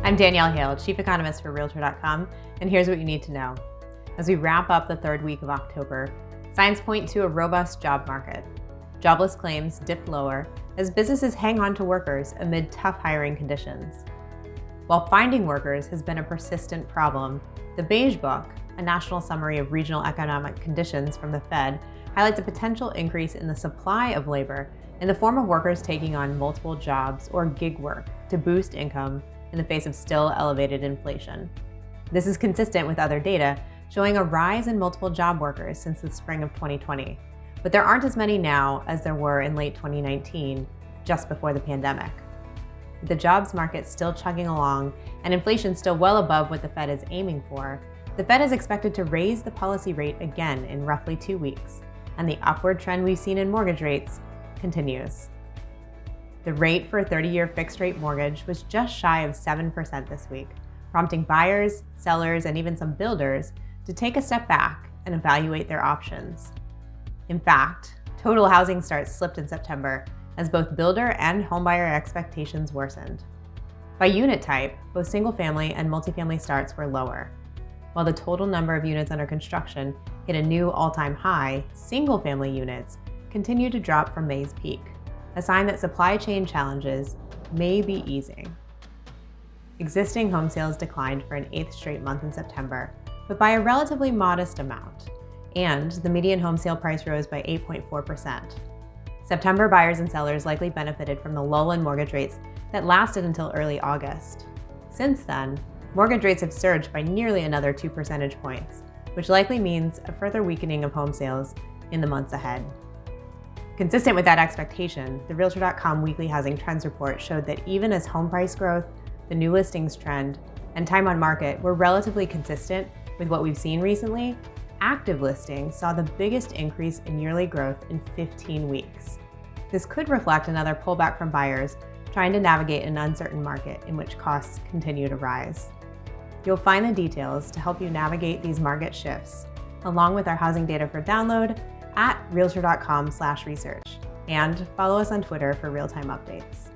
I'm Danielle Hale, Chief Economist for Realtor.com, and here's what you need to know. As we wrap up the third week of October, signs point to a robust job market. Jobless claims dipped lower as businesses hang on to workers amid tough hiring conditions. While finding workers has been a persistent problem, the Beige book, a national summary of regional economic conditions from the Fed, highlights a potential increase in the supply of labor in the form of workers taking on multiple jobs or gig work to boost income in the face of still elevated inflation. This is consistent with other data showing a rise in multiple job workers since the spring of 2020, but there aren't as many now as there were in late 2019, just before the pandemic. With the jobs market still chugging along and inflation still well above what the Fed is aiming for, the Fed is expected to raise the policy rate again in roughly 2 weeks, and the upward trend we've seen in mortgage rates continues. The rate for a 30-year fixed-rate mortgage was just shy of 7% this week, prompting buyers, sellers, and even some builders to take a step back and evaluate their options. In fact, total housing starts slipped in September as both builder and homebuyer expectations worsened. By unit type, both single-family and multifamily starts were lower. While the total number of units under construction hit a new all-time high, single-family units continue to drop from May's peak, a sign that supply chain challenges may be easing. Existing home sales declined for an 8th straight month in September, but by a relatively modest amount, and the median home sale price rose by 8.4%. September buyers and sellers likely benefited from the lull in mortgage rates that lasted until early August. Since then, mortgage rates have surged by nearly another 2 percentage points, which likely means a further weakening of home sales in the months ahead. Consistent with that expectation, the Realtor.com weekly housing trends report showed that even as home price growth, the new listings trend, and time on market were relatively consistent with what we've seen recently, active listings saw the biggest increase in yearly growth in 15 weeks. This could reflect another pullback from buyers trying to navigate an uncertain market in which costs continue to rise. You'll find the details to help you navigate these market shifts, along with our housing data for download at Realtor.com/research, and follow us on Twitter for real-time updates.